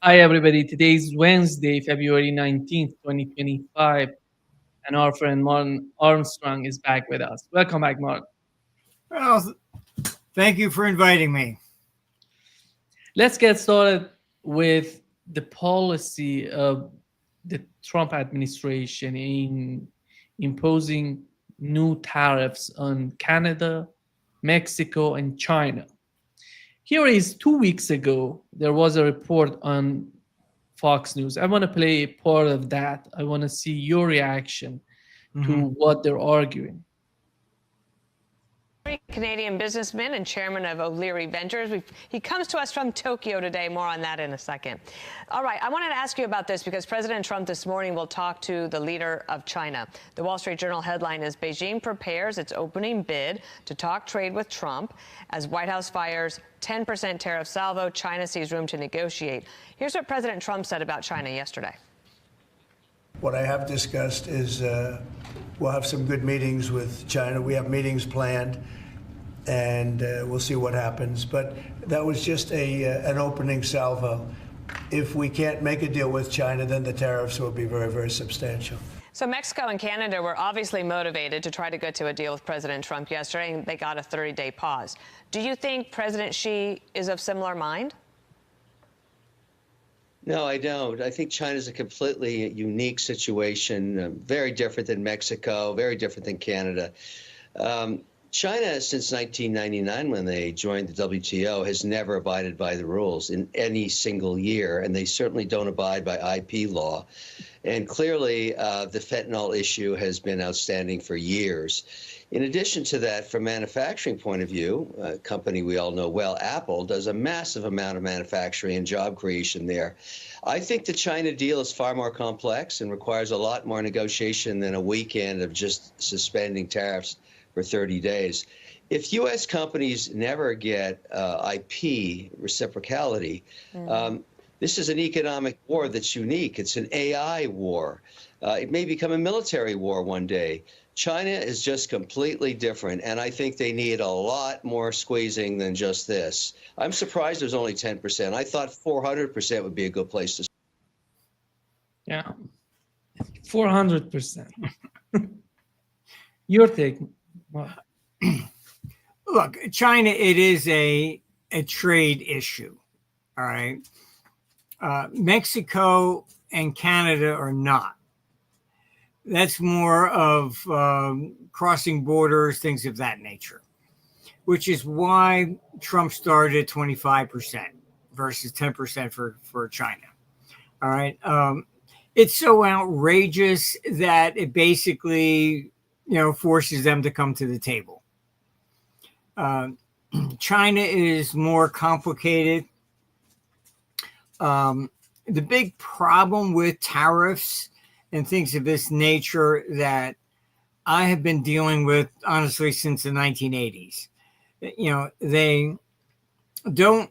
Hi, everybody. Today is Wednesday, February 19th, 2025, and our friend Martin Armstrong is back with us. Welcome back, Martin. Well, thank you for inviting me. Let's get started with the policy of the Trump administration in imposing new tariffs on Canada, Mexico, and China. Here is 2 weeks ago, there was a report on Fox News. I want to play part of that. I want to see your reaction to what they're arguing. Canadian businessman and chairman of O'Leary Ventures. He comes to us from Tokyo today. More on that in a second. All right, I wanted to ask you about this because President Trump this morning will talk to the leader of China. The Wall Street Journal headline is Beijing prepares its opening bid to talk trade with Trump as White House fires 10% tariff salvo. China sees room to negotiate. Here's what President Trump said about China yesterday. What I have discussed is we'll have some good meetings with China. We have meetings planned, and we'll see what happens. But that was just an opening salvo. If we can't make a deal with China, then the tariffs will be very, very substantial. So Mexico and Canada were obviously motivated to try to get to a deal with President Trump yesterday, and they got a 30-day pause. Do you think President Xi is of similar mind? No, I don't. I think China's a completely unique situation, very different than Mexico, very different than Canada. China, since 1999, when they joined the WTO, has never abided by the rules in any single year, and they certainly don't abide by IP law. And clearly, the fentanyl issue has been outstanding for years. In addition to that, from a manufacturing point of view, a company we all know well, Apple, does a massive amount of manufacturing and job creation there. I think the China deal is far more complex and requires a lot more negotiation than a weekend of just suspending tariffs for 30 days. If U.S. companies never get IP reciprocality, this is an economic war that's unique. It's an AI war. It may become a military war one day. China is just completely different, and I think they need a lot more squeezing than just this. I'm surprised there's only 10%. I thought 400% would be a good place to start. Yeah, 400%. Your take. Well, Look, China, it is a trade issue, all right? Mexico and Canada are not. That's more of crossing borders, things of that nature, which is why Trump started at 25% versus 10% for China. All right. It's so outrageous that it basically, forces them to come to the table. China is more complicated. The big problem with tariffs and things of this nature that I have been dealing with, honestly, since the 1980s. They don't,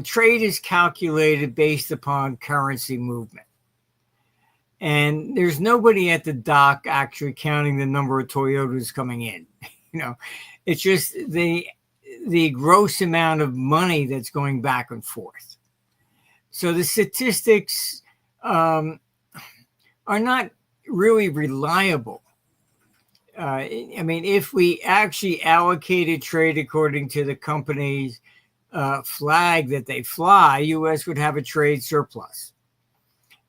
trade is calculated based upon currency movement. And there's nobody at the dock actually counting the number of Toyotas coming in. It's just the gross amount of money that's going back and forth. So the statistics are not really reliable. If we actually allocated trade according to the company's flag that they fly, U.S. would have a trade surplus.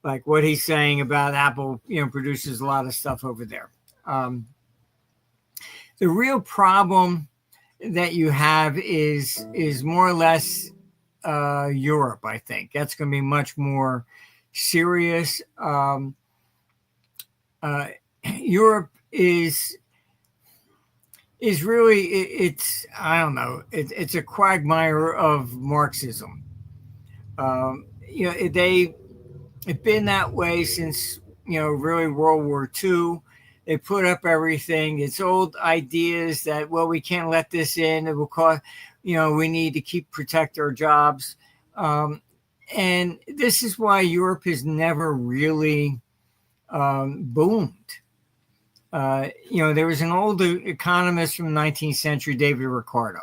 Like what he's saying about Apple, produces a lot of stuff over there. The real problem that you have is more or less Europe, I think. That's going to be much more serious. Europe is really, it's I don't know, it's a quagmire of Marxism. They've been that way since really World War II. They put up everything. It's old ideas that, well, we can't let this in. It will cause, we need to protect our jobs. And this is why Europe has never really boomed. There was an old economist from the 19th century, David Ricardo,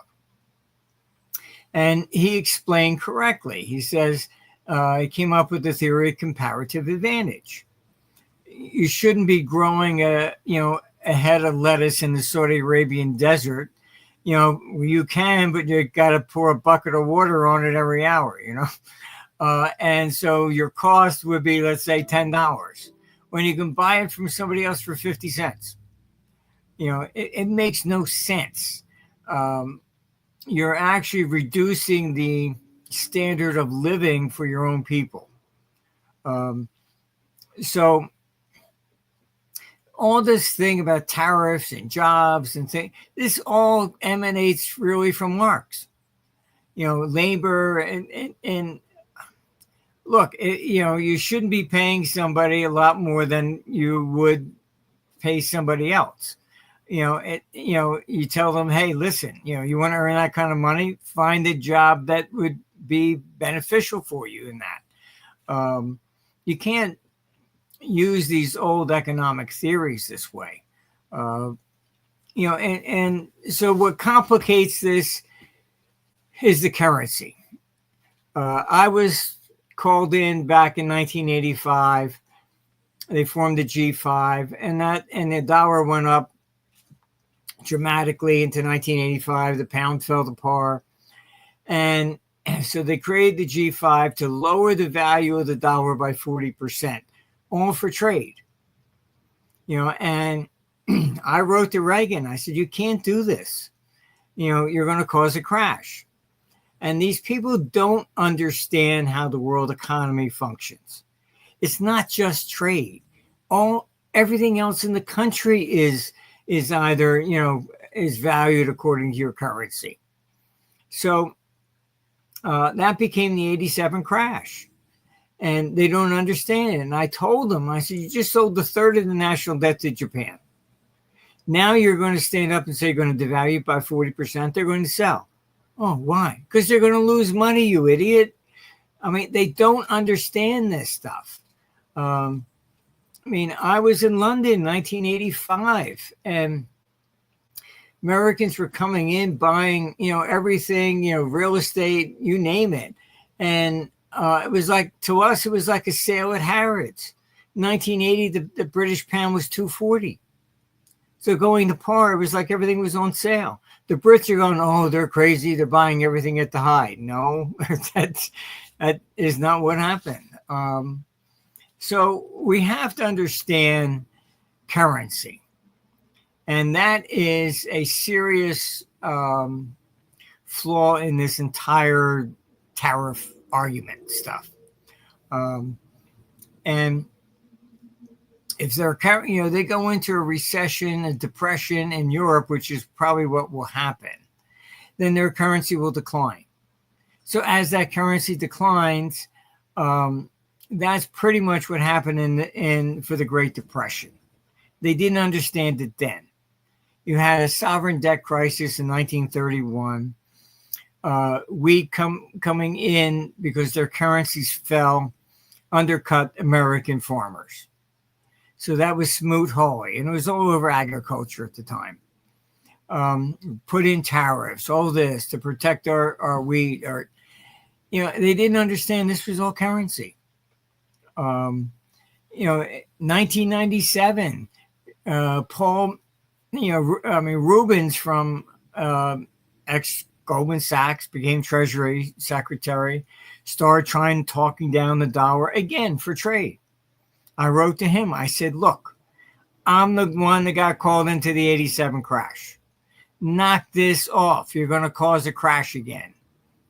and he explained correctly. He says he came up with the theory of comparative advantage. You shouldn't be growing a head of lettuce in the Saudi Arabian desert. You can, but you got to pour a bucket of water on it every hour, and so your cost would be, let's say, $10 when you can buy it from somebody else for 50 cents. It makes no sense. You're actually reducing the standard of living for your own people. So all this thing about tariffs and jobs and things, this all emanates really from Marx. Labor and look, you shouldn't be paying somebody a lot more than you would pay somebody else. You tell them, hey, listen, you want to earn that kind of money, find a job that would be beneficial for you in that. You can't use these old economic theories this way. And so what complicates this is the currency. I was called in back in 1985. They formed the G5, and the dollar went up dramatically into 1985. The pound fell to par, and so they created the G5 to lower the value of the dollar by 40%, all for trade. And I wrote to Reagan. I said, you can't do this. You're going to cause a crash. And these people don't understand how the world economy functions. It's not just trade. Everything else in the country is either, is valued according to your currency. So that became the 87 crash. And they don't understand it. And I told them, I said, you just sold a third of the national debt to Japan. Now you're going to stand up and say you're going to devalue it by 40%. They're going to sell. Oh, why? Because they're going to lose money, you idiot. I mean, they don't understand this stuff. I was in London in 1985, and Americans were coming in, buying, everything, real estate, you name it. And it was like, to us, it was like a sale at Harrods. 1980, the British pound was $2.40. So going to par, it was like everything was on sale. The Brits are going, oh, they're crazy. They're buying everything at the high. No, that is not what happened. So we have to understand currency. And that is a serious flaw in this entire tariff argument stuff. And if they're, they go into a recession, a depression in Europe, which is probably what will happen, then their currency will decline. So as that currency declines, that's pretty much what happened for the Great Depression. They didn't understand it then. You had a sovereign debt crisis in 1931. Wheat coming in because their currencies fell, undercut American farmers. So that was Smoot-Hawley, and it was all over agriculture at the time. Put in tariffs, all this to protect our wheat. They didn't understand this was all currency. 1997, Paul, Rubens from ex-Goldman Sachs became Treasury Secretary, started talking down the dollar again for trade. I wrote to him. I said, look, I'm the one that got called into the 87 crash. Knock this off. You're going to cause a crash again.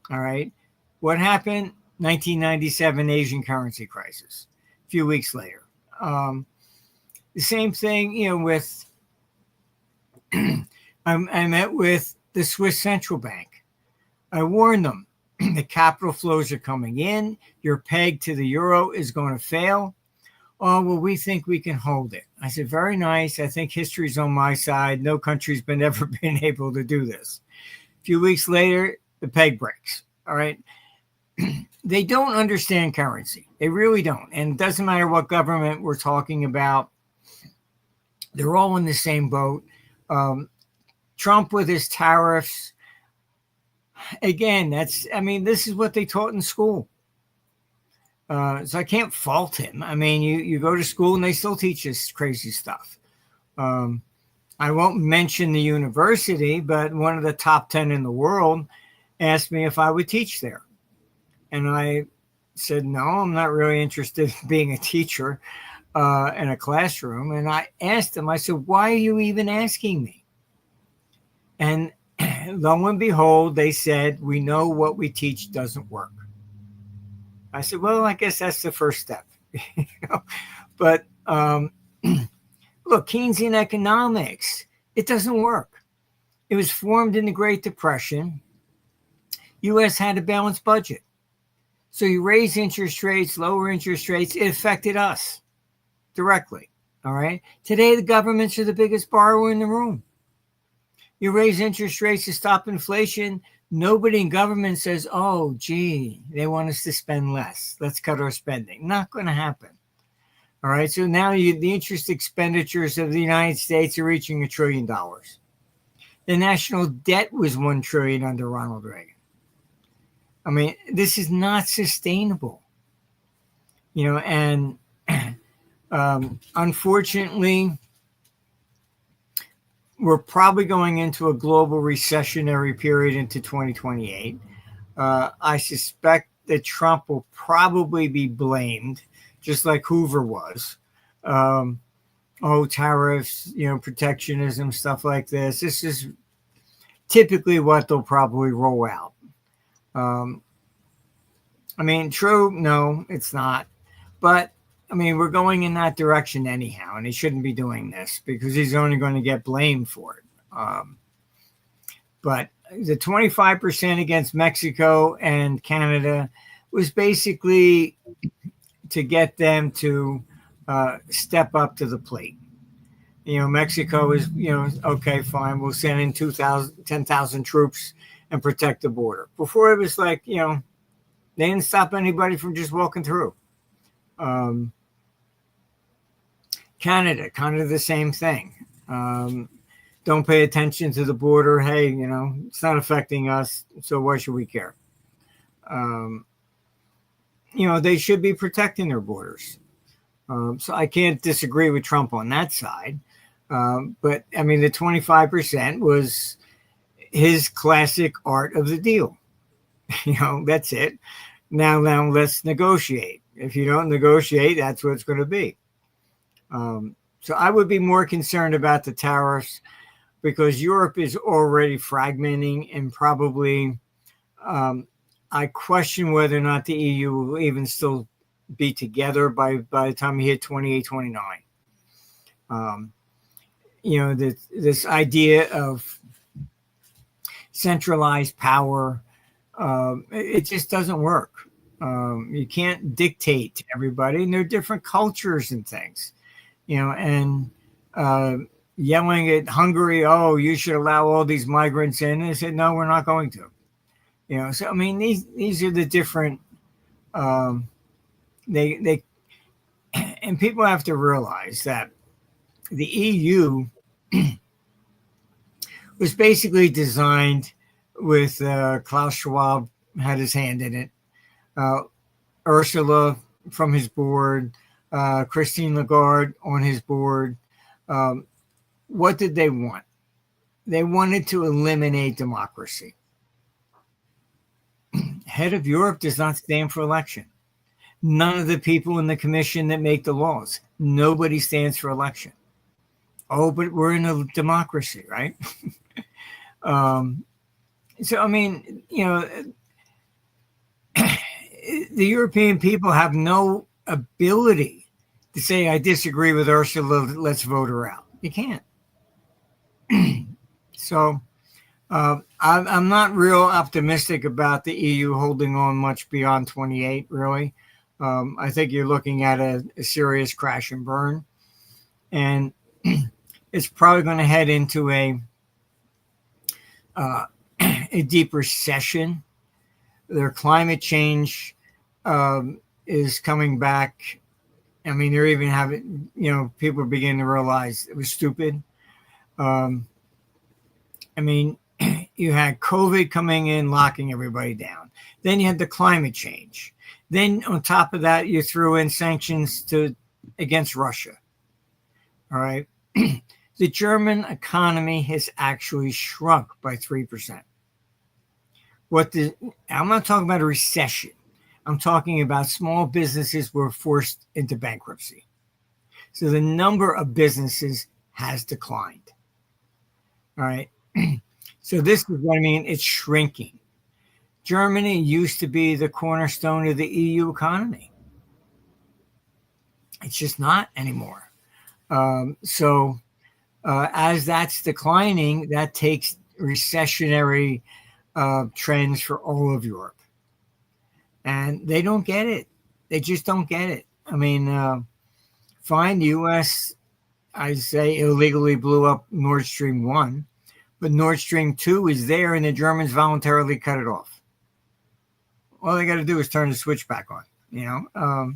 All right. What happened? 1997 Asian currency crisis. A few weeks later. The same thing, with, I met with the Swiss Central Bank. I warned them, the capital flows are coming in. Your peg to the euro is going to fail. Oh, well, we think we can hold it. I said, very nice. I think history's on my side. No country's ever been able to do this. A few weeks later, the peg breaks. All right. They don't understand currency. They really don't. And it doesn't matter what government we're talking about. They're all in the same boat. Trump with his tariffs. Again, this is what they taught in school. So I can't fault him. I mean, you go to school and they still teach us crazy stuff. I won't mention the university, but one of the top 10 in the world asked me if I would teach there. And I said, no, I'm not really interested in being a teacher in a classroom. And I asked them, I said, why are you even asking me? And lo and behold, they said, we know what we teach doesn't work. I said, well, I guess that's the first step. But look, Keynesian economics, it doesn't work. It was formed in the Great Depression. U.S. had a balanced budget. So you raise interest rates, lower interest rates, it affected us directly. All right. Today, the governments are the biggest borrower in the room. You raise interest rates to stop inflation. Nobody in government says, oh, gee, they want us to spend less. Let's cut our spending. Not going to happen. All right. So now the interest expenditures of the United States are reaching $1 trillion. The national debt was $1 trillion under Ronald Reagan. I mean, this is not sustainable. And unfortunately, we're probably going into a global recessionary period into 2028. I suspect that Trump will probably be blamed, just like Hoover was. Tariffs, protectionism, stuff like this. This is typically what they'll probably roll out. True, no, it's not. But we're going in that direction anyhow, and he shouldn't be doing this because he's only going to get blamed for it. But the 25% against Mexico and Canada was basically to get them to step up to the plate. Mexico is, okay, fine, we'll send in 10,000 troops and protect the border. Before it was like, they didn't stop anybody from just walking through. Canada, kind of the same thing. Don't pay attention to the border. Hey, it's not affecting us, so why should we care? They should be protecting their borders. So I can't disagree with Trump on that side. But the 25% was his classic art of the deal. That's it. Now let's negotiate. If you don't negotiate, that's what it's going to be. So I would be more concerned about the tariffs because Europe is already fragmenting and probably I question whether or not the EU will even still be together by the time we hit 28, 29. This idea of centralized power, it just doesn't work. You can't dictate to everybody, and there are different cultures and things, and yelling at Hungary, oh, you should allow all these migrants in. And they said, no, we're not going to. So these are the different. They and people have to realize that the EU was basically designed with Klaus Schwab had his hand in it. Ursula from his board, Christine Lagarde on his board. What did they want? They wanted to eliminate democracy. Head of Europe does not stand for election. None of the people in the commission that make the laws, nobody stands for election. Oh, but we're in a democracy, right? The European people have no ability to say, I disagree with Ursula, let's vote her out. You can't. So I'm not real optimistic about the EU holding on much beyond 28, really. I think you're looking at a serious crash and burn. And it's probably going to head into a deep recession. Their climate change is coming back. They're even having, people are beginning to realize it was stupid. You had COVID coming in, locking everybody down. Then you had the climate change. Then on top of that, you threw in sanctions against Russia. All right. The German economy has actually shrunk by 3%. I'm not talking about a recession. I'm talking about small businesses were forced into bankruptcy. So the number of businesses has declined. All right. So this is what I mean. It's shrinking. Germany used to be the cornerstone of the EU economy. It's just not anymore. As that's declining, that takes recessionary trends for all of Europe. And they don't get it. They just don't get it. I mean, fine, the U.S., I say, illegally blew up Nord Stream 1, but Nord Stream 2 is there and the Germans voluntarily cut it off. All they got to do is turn the switch back on, you know.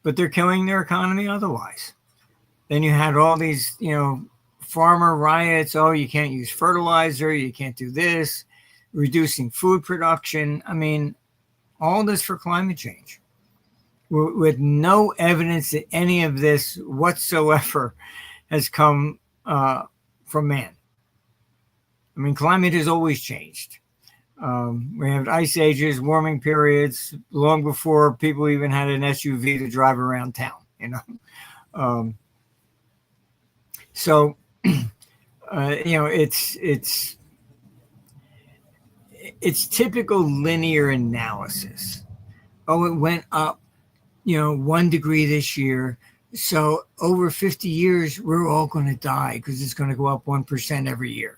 But they're killing their economy otherwise. Then you had all these, you know, farmer riots. Oh, you can't use fertilizer. You can't do this. Reducing food production. I mean, all this for climate change with no evidence that any of this whatsoever has come from man. I mean, climate has always changed. We have ice ages, warming periods, long before people even had an SUV to drive around town, you know. So, you know, it's typical linear analysis. Oh, it went up, you know, 1 degree this year. So over 50 years, we're all going to die because it's going to go up 1% every year.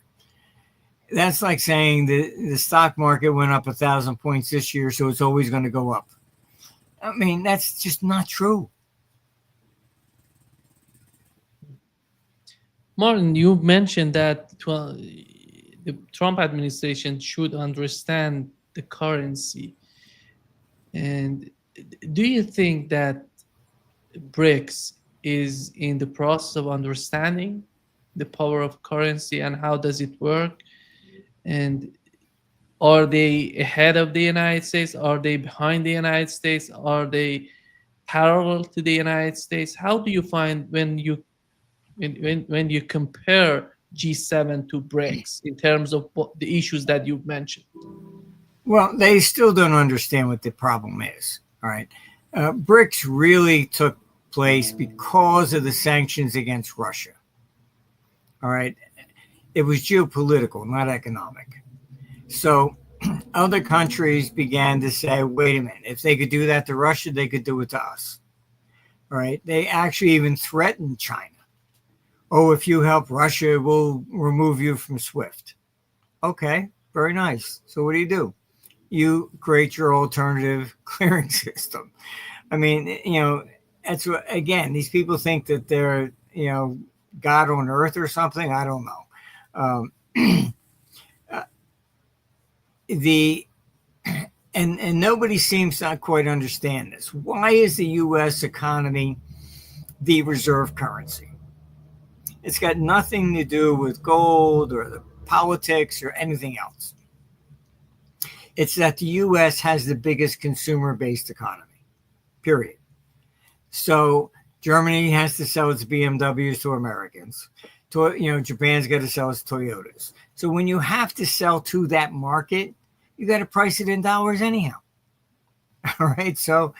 That's like saying the stock market went up 1,000 points this year, so it's always going to go up. I mean, that's just not true. Martin, you mentioned that the Trump administration should understand the currency. And do you think that BRICS is in the process of understanding the power of currency and how does it work? And are they ahead of the United States? Are they behind the United States? Are they parallel to the United States? How do you find when you compare G7 to BRICS in terms of the issues that you've mentioned? Well, they still don't understand what the problem is. All right. BRICS really took place because of the sanctions against Russia. All right. It was geopolitical, not economic. So other countries began to say, wait a minute, if they could do that to Russia, they could do it to us. All right. They actually even threatened China. Oh, if you help Russia, we'll remove you from SWIFT. Okay, very nice. So what do? You create your alternative clearing system. I mean, you know, that's what, again, these people think that they're, you know, God on earth or something. I don't know. And nobody seems to quite understand this. Why is the U.S. economy the reserve currency? It's got nothing to do with gold or the politics or anything else. It's that the U.S. has the biggest consumer-based economy, period. So Germany has to sell its BMWs to Americans. You know, Japan's got to sell its Toyotas. So when you have to sell to that market, you got to price it in dollars anyhow. All right. So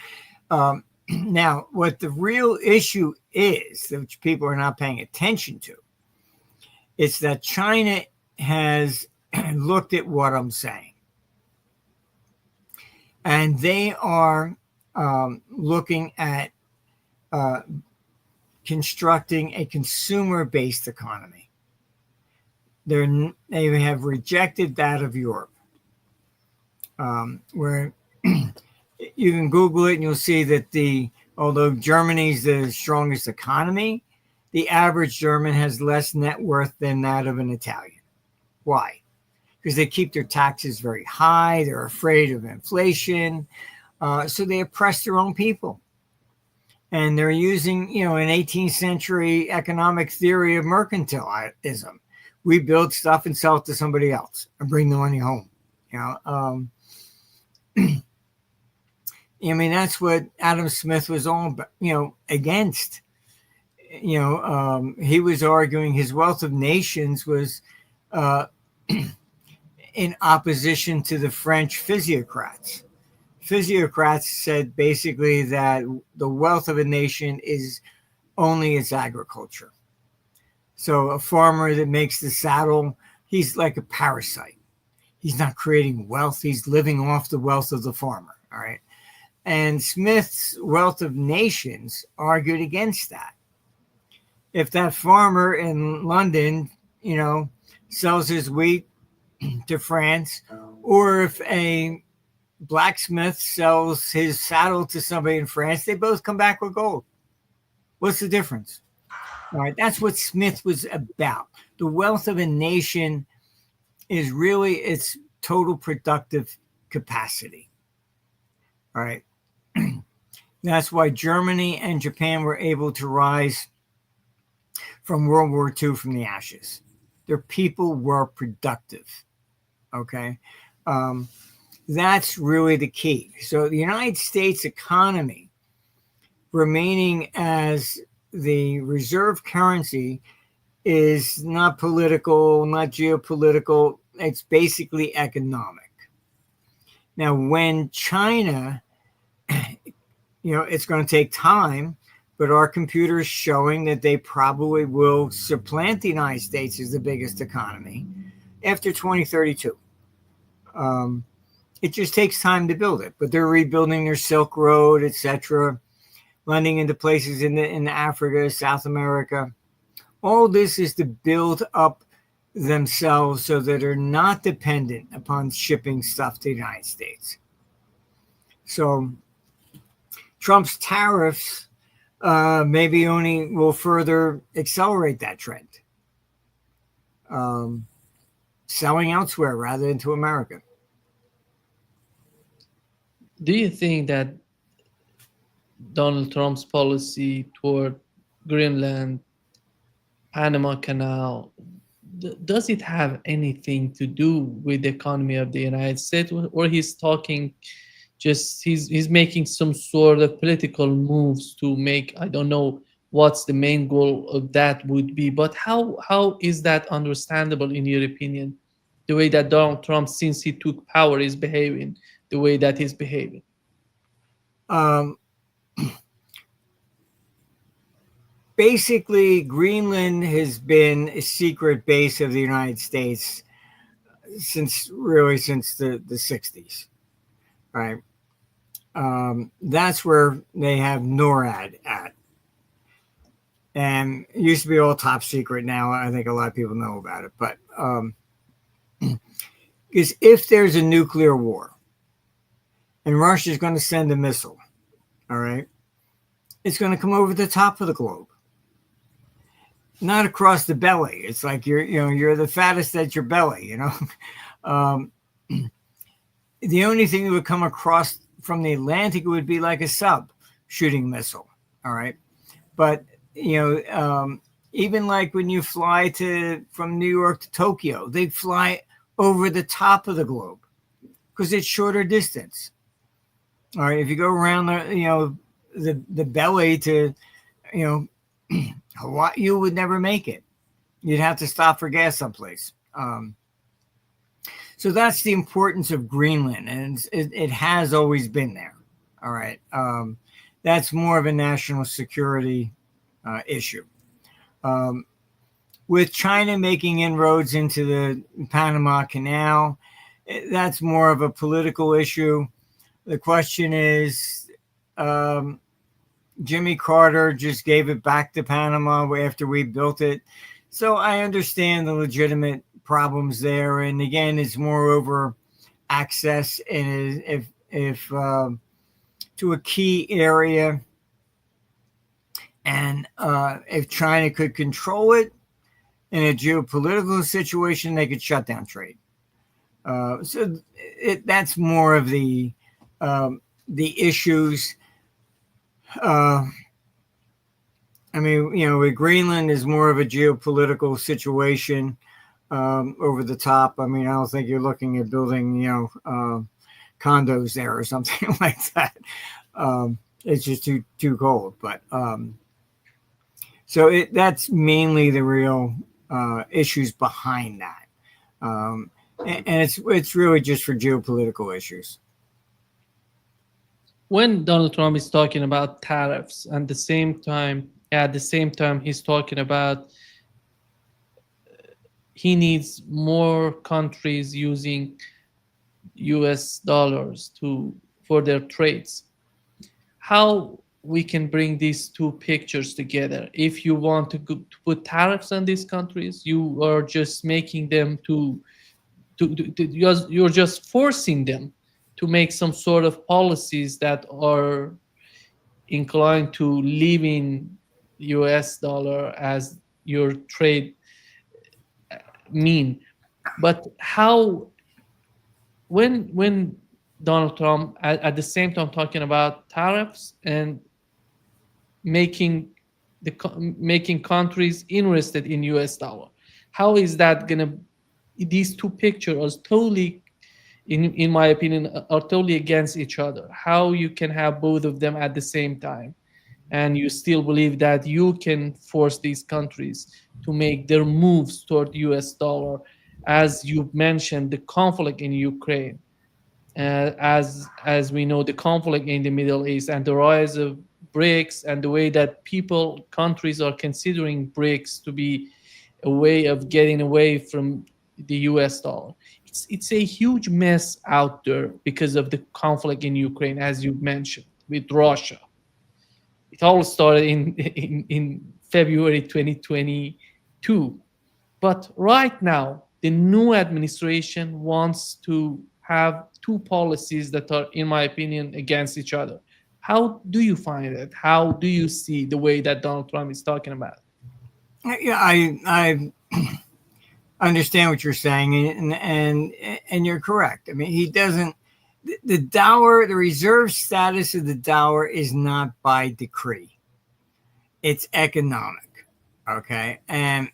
now what the real issue is, which people are not paying attention to, it's that China has looked at what I'm saying. And they are looking at constructing a consumer-based economy. They have rejected that of Europe, where you can Google it and you'll see that although Germany's the strongest economy, the average German has less net worth than that of an Italian. Why? Because they keep their taxes very high. They're afraid of inflation. So they oppress their own people. And they're using, you know, an 18th century economic theory of mercantilism. We build stuff and sell it to somebody else and bring the money home. You know, I mean, that's what Adam Smith was all about, against. He was arguing his Wealth of Nations was in opposition to the French physiocrats. Physiocrats said basically that the wealth of a nation is only its agriculture. So a farmer that makes the saddle, he's like a parasite. He's not creating wealth. He's living off the wealth of the farmer. All right. And Smith's Wealth of Nations argued against that. If that farmer in London, sells his wheat to France, or if a blacksmith sells his saddle to somebody in France, they both come back with gold. What's the difference? All right, that's what Smith was about. The wealth of a nation is really its total productive capacity. All right. That's why Germany and Japan were able to rise from World War II from the ashes. Their people were productive. Okay. That's really the key. So the United States economy remaining as the reserve currency is not political, not geopolitical. It's basically economic. Now, when China, it's going to take time, but our computer is showing that they probably will supplant the United States as the biggest economy after 2032. It just takes time to build it, but they're rebuilding their Silk Road, etc., lending into places in Africa, South America. All this is to build up themselves so that they're not dependent upon shipping stuff to the United States. So Trump's tariffs maybe only will further accelerate that trend. Selling elsewhere rather than to America. Do you think that Donald Trump's policy toward Greenland, Panama Canal, does it have anything to do with the economy of the United States, or he's talking just he's making some sort of political moves to make, I don't know what's the main goal of that would be, but how is that understandable in your opinion, the way that Donald Trump, since he took power, is behaving the way that he's behaving? Basically, Greenland has been a secret base of the United States since the 60s, right? That's where they have NORAD at. And it used to be all top secret. Now I think a lot of people know about it. But because if there's a nuclear war and Russia is going to send a missile, all right, it's going to come over the top of the globe, not across the belly. It's like you're the fattest at your belly, The only thing that would come across from the Atlantic would be like a sub shooting missile, all right? But, even like when you fly from New York to Tokyo, they fly over the top of the globe because it's shorter distance. All right, if you go around the belly to, Hawaii, you would never make it. You'd have to stop for gas someplace. So that's the importance of Greenland, and it has always been there. All right, that's more of a national security issue. With China making inroads into the Panama Canal, that's more of a political issue. The question is, Jimmy Carter just gave it back to Panama after we built it. So I understand the legitimate problems there. And again, it's more over access and if to a key area. And if China could control it in a geopolitical situation, they could shut down trade. So that's more of the issues. With Greenland is more of a geopolitical situation over the top. I don't think you're looking at building, condos there or something like that. It's just too cold. But so that's mainly the real issues behind that. And it's really just for geopolitical issues. When Donald Trump is talking about tariffs, and at the same time, he's talking about he needs more countries using US dollars for their trades. How we can bring these two pictures together? If you want to put tariffs on these countries, you are just making them you're just forcing them to make some sort of policies that are inclined to leaving US dollar as your trade mean. But how, when Donald Trump at the same time talking about tariffs and making countries interested in US dollar, how is that gonna, these two pictures are totally, in my opinion, are totally against each other? How you can have both of them at the same time and you still believe that you can force these countries to make their moves toward US dollar? As you mentioned, the conflict in Ukraine, as we know, the conflict in the Middle East, and the rise of BRICS, and the way that countries are considering BRICS to be a way of getting away from the US dollar. It's a huge mess out there because of the conflict in Ukraine, as you mentioned, with Russia. It all started in February 2022. But right now, the new administration wants to have two policies that are, in my opinion, against each other. How do you find it? How do you see the way that Donald Trump is talking about? Yeah, I understand what you're saying, and you're correct. I mean, he doesn't. The dower, the reserve status of the dower is not by decree. It's economic, okay? And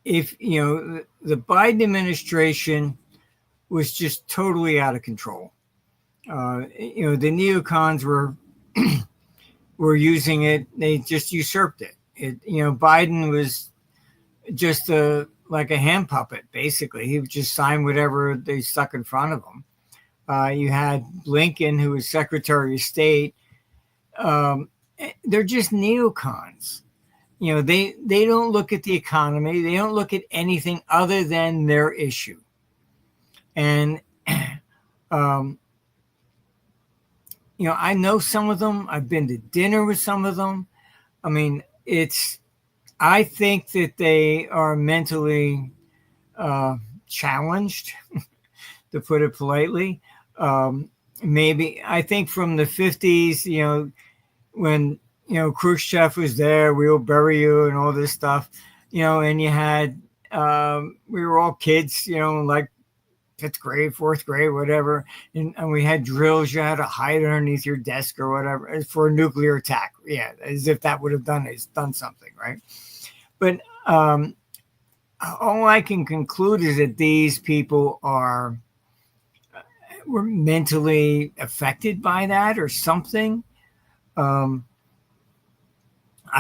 if, the Biden administration was just totally out of control. The neocons were using it. They just usurped it. Biden was just like a hand puppet, basically. He would just sign whatever they stuck in front of him. You had Blinken, who was Secretary of State. They're just neocons. They don't look at the economy. They don't look at anything other than their issue. And, I know some of them. I've been to dinner with some of them. I mean, I think that they are mentally challenged, to put it politely. Maybe I think from the 50s, when, Khrushchev was there, we'll bury you and all this stuff, and you had, we were all kids, like 5th grade, 4th grade, whatever. And we had drills. You had to hide underneath your desk or whatever for a nuclear attack. Yeah. As if that would have done something, right? But all I can conclude is that these people were mentally affected by that or something. I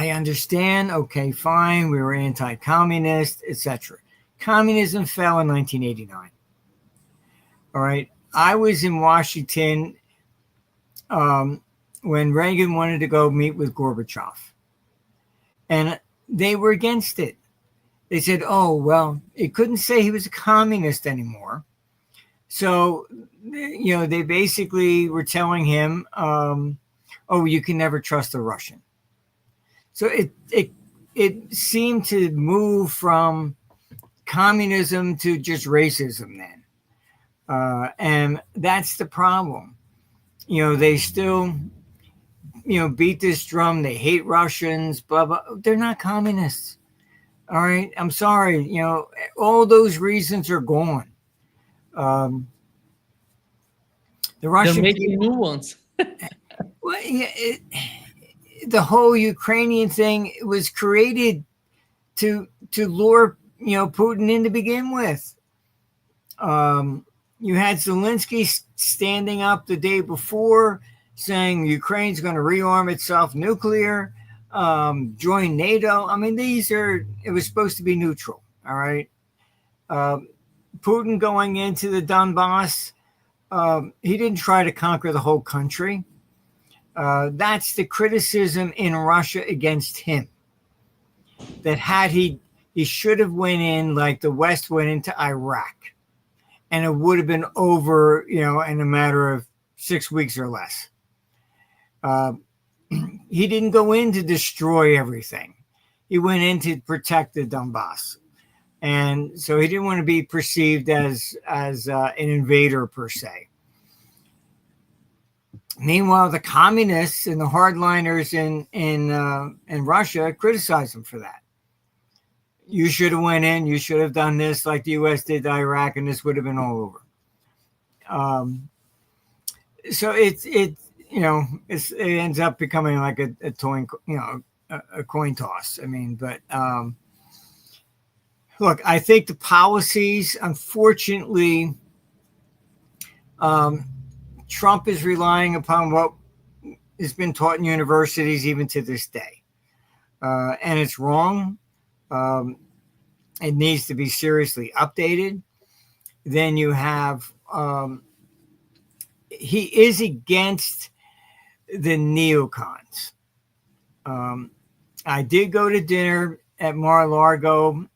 understand. Okay, fine. We were anti-communist, etc. Communism fell in 1989. All right. I was in Washington when Reagan wanted to go meet with Gorbachev. And they were against it. They said, oh, well, it couldn't say he was a communist anymore. So, they basically were telling him, oh, you can never trust a Russian. So it seemed to move from communism to just racism then. And that's the problem. They still, beat this drum. They hate Russians, blah, blah. They're not communists. All right. I'm sorry. All those reasons are gone. The Russian They're making new ones. Well, the whole Ukrainian thing was created to lure, Putin in to begin with. You had Zelensky standing up the day before saying Ukraine's going to rearm itself nuclear, join NATO. I mean, it was supposed to be neutral. All right. Putin going into the Donbass, he didn't try to conquer the whole country. That's the criticism in Russia against him. That he should have went in like the West went into Iraq, and it would have been over, in a matter of 6 weeks or less. He didn't go in to destroy everything. He went in to protect the Donbass. And so he didn't want to be perceived as an invader per se. Meanwhile, the communists and the hardliners in Russia criticized him for that. You should have went in. You should have done this like the U.S. did to Iraq, and this would have been all over. So it ends up becoming like a coin toss. I mean, but look, I think the policies, unfortunately, Trump is relying upon what has been taught in universities even to this day, and it's wrong. It needs to be seriously updated. Then you have, he is against the neocons. I did go to dinner at Mar-a-Lago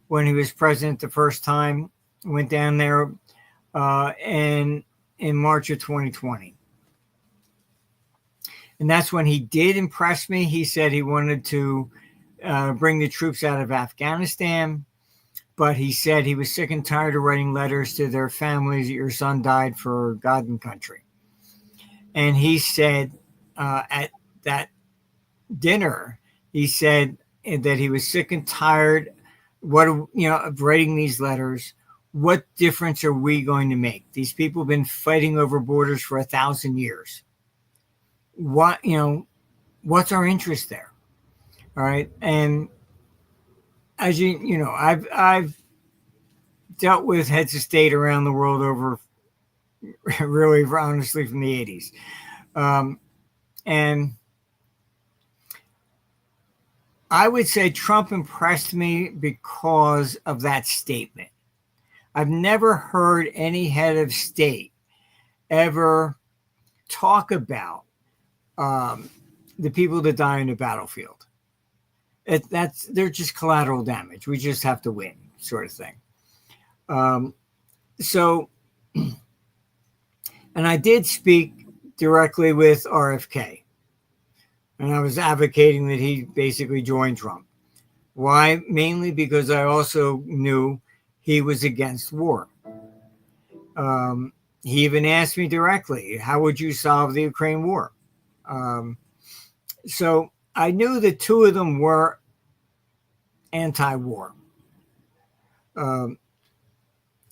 when he was president the first time. Went down there in March of 2020. And that's when he did impress me. He said he wanted to bring the troops out of Afghanistan, but he said he was sick and tired of writing letters to their families that your son died for God and country. And he said at that dinner, he said that he was sick and tired of writing these letters. What difference are we going to make? These people have been fighting over borders for 1,000 years. What's our interest there? All right. And as I've dealt with heads of state around the world over really honestly from the 80s. And I would say Trump impressed me because of that statement. I've never heard any head of state ever talk about the people that die in the battlefield. They're just collateral damage. We just have to win, sort of thing. And I did speak directly with RFK, and I was advocating that he basically join Trump. Why? Mainly because I also knew he was against war. He even asked me directly, how would you solve the Ukraine war? So I knew the two of them were anti-war.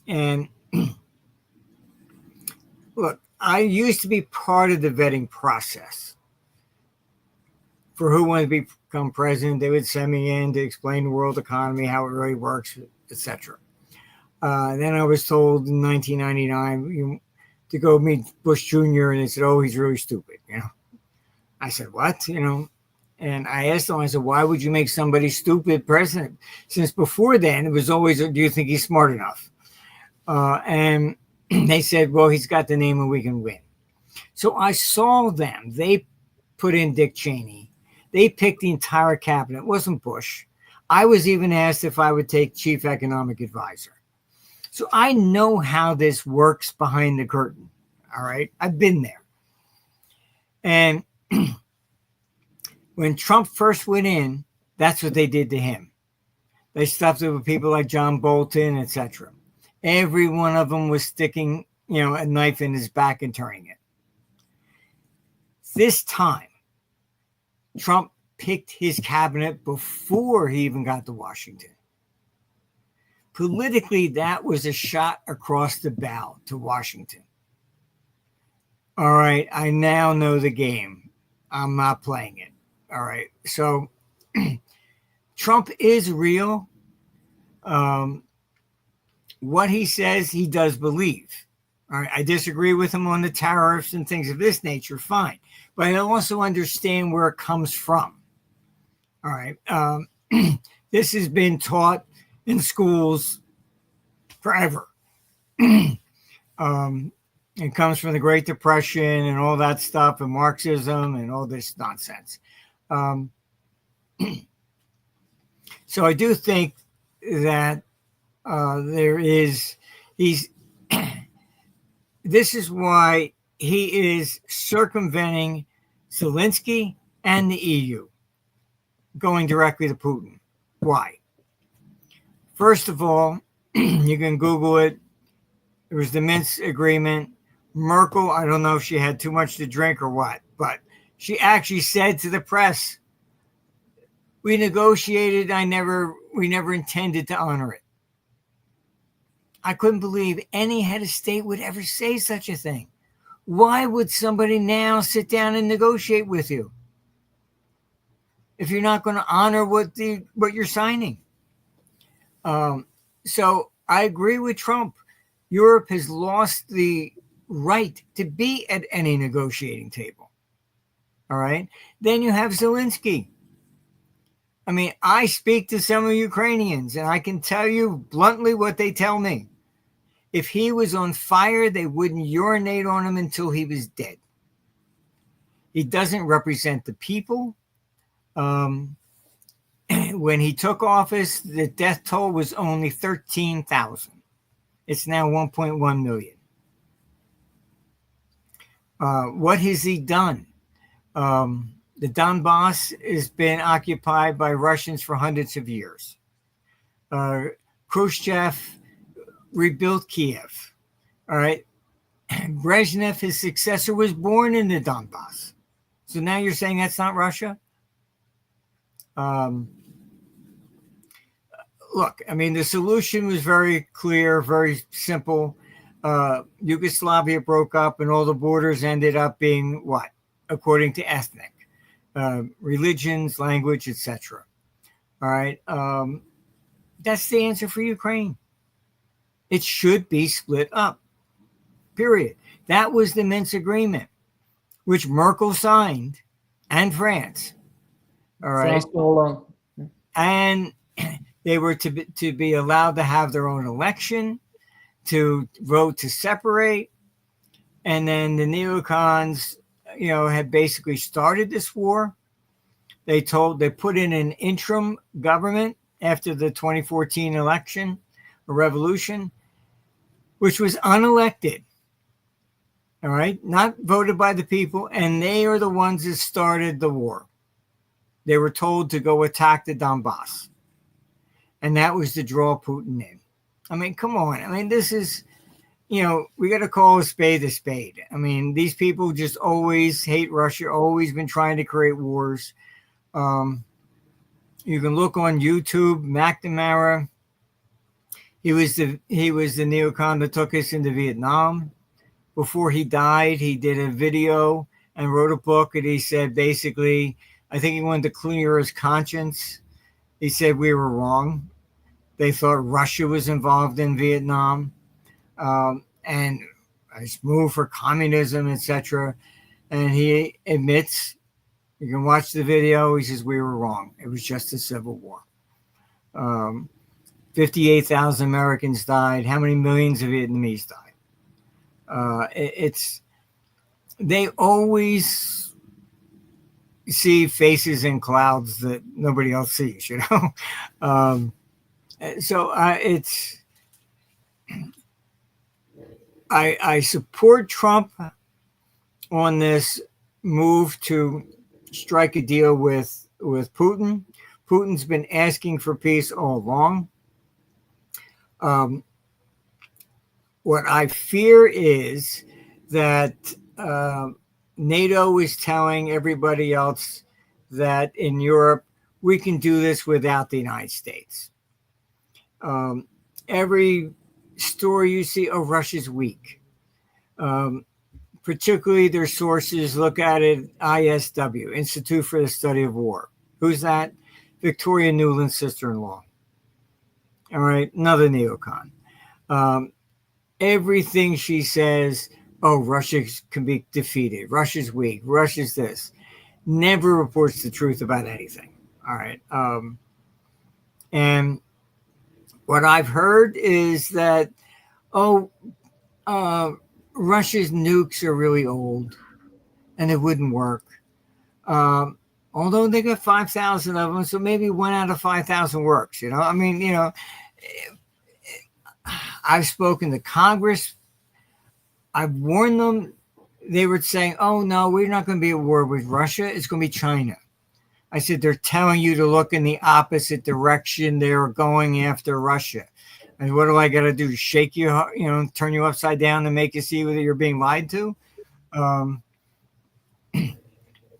And look, I used to be part of the vetting process. For who wanted to become president, they would send me in to explain the world economy, how it really works, etc. Then I was told in 1999 to go meet Bush Jr. and they said, "Oh, he's really stupid." I said, "What?" And I asked them, I said, "Why would you make somebody stupid president?" Since before then, it was always, "Do you think he's smart enough?" And they said, "Well, he's got the name and we can win." So I saw them. They put in Dick Cheney. They picked the entire cabinet. It wasn't Bush. I was even asked if I would take chief economic advisor. So I know how this works behind the curtain. All right. I've been there. And when Trump first went in, that's what they did to him. They stuffed it with people like John Bolton, etc. Every one of them was sticking, a knife in his back and turning it. This time, Trump picked his cabinet before he even got to Washington. Politically, that was a shot across the bow to Washington. All right, I now know the game. I'm not playing it. All right, so Trump is real. what he says he does believe. All right, I disagree with him on the tariffs and things of this nature, fine. But I also understand where it comes from. All right. This has been taught in schools forever. It comes from the Great Depression and all that stuff and Marxism and all this nonsense. So I do think that this is why he is circumventing Zelensky and the EU, going directly to Putin. Why? First of all, you can Google it. It was the Minsk agreement. Merkel, I don't know if she had too much to drink or what, but she actually said to the press, we negotiated, we never intended to honor it. I couldn't believe any head of state would ever say such a thing. Why would somebody now sit down and negotiate with you if you're not going to honor what you're signing? So I agree with Trump. Europe has lost the right to be at any negotiating table. All right. Then you have Zelensky. I mean, I speak to some of Ukrainians, and I can tell you bluntly what they tell me. If he was on fire, they wouldn't urinate on him until he was dead. He doesn't represent the people. When he took office, the death toll was only 13,000. It's now 1.1 million. What has he done? The Donbass has been occupied by Russians for hundreds of years. Khrushchev rebuilt Kiev. All right. Brezhnev, his successor, was born in the Donbass. So now you're saying that's not Russia? Look, I mean, the solution was very clear, very simple. Yugoslavia broke up and all the borders ended up being what? According to ethnic, religions, language, etc. All right. That's the answer for Ukraine. It should be split up, period. That was the Minsk agreement, which Merkel signed, and France. All right. And they were to be allowed to have their own election, to vote to separate. And then the neocons, had basically started this war. They put in an interim government after the 2014 election, a revolution, which was unelected. All right, not voted by the people, and they are the ones that started the war. They were told to go attack the Donbass, and that was to draw Putin in. I mean, come on. I mean, this is, we got to call a spade a spade. I mean, these people just always hate Russia, always been trying to create wars. You can look on YouTube, McNamara. He was the neocon that took us into Vietnam. Before he died, he did a video and wrote a book, and he said basically, I think he wanted to clear his conscience. He said we were wrong. They thought Russia was involved in Vietnam, and his move for communism, etc. And he admits, you can watch the video, he says we were wrong. It was just a civil war. 58,000 Americans died. How many millions of Vietnamese died? They always see faces in clouds that nobody else sees, I support Trump on this move to strike a deal with Putin. Putin's been asking for peace all along. What I fear is that NATO is telling everybody else that in Europe, we can do this without the United States. Every story you see, Russia's weak. Particularly their sources, look at it, ISW, Institute for the Study of War. Who's that? Victoria Nuland's sister-in-law. All right, another neocon. Everything she says, oh, Russia can be defeated. Russia's weak. Russia's this. Never reports the truth about anything. All right. And what I've heard is that, Russia's nukes are really old and it wouldn't work. Although they got 5,000 of them, so maybe 1 out of 5,000 works. I mean, I've spoken to Congress. I've warned them. They were saying, oh, no, we're not going to be at war with Russia. It's going to be China. I said, they're telling you to look in the opposite direction. They're going after Russia. And what do I got to do? Shake you, turn you upside down and make you see whether you're being lied to?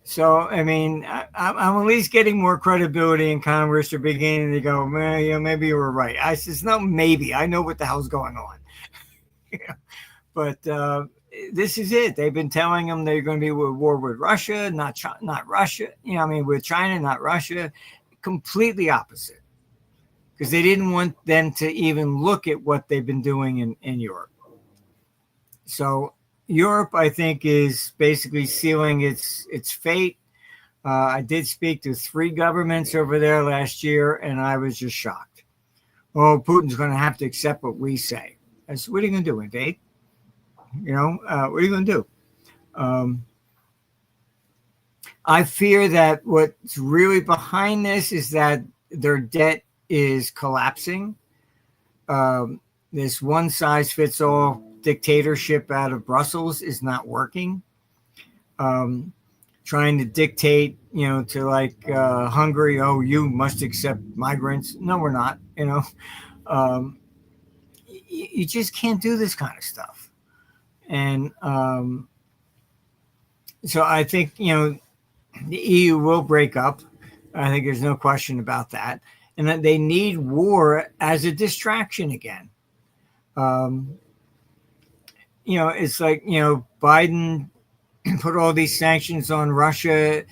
So, I mean, I'm at least getting more credibility in Congress. They're beginning to go, man, maybe you were right. I says, no, maybe. I know what the hell's going on. But this is it. They've been telling them they're going to be at war with Russia, not Russia. With China, not Russia. Completely opposite. Because they didn't want them to even look at what they've been doing in Europe. So Europe, I think, is basically sealing its fate. I did speak to 3 governments over there last year, and I was just shocked. Oh, Putin's going to have to accept what we say. I said, what are you going to do, invade? What are you going to do? I fear that what's really behind this is that their debt is collapsing. This one-size-fits-all dictatorship out of Brussels is not working. Trying to dictate, to Hungary, oh, you must accept migrants. No, we're not. You just can't do this kind of stuff. And so I think, the EU will break up. I think there's no question about that. And that they need war as a distraction again. It's like, Biden put all these sanctions on Russia.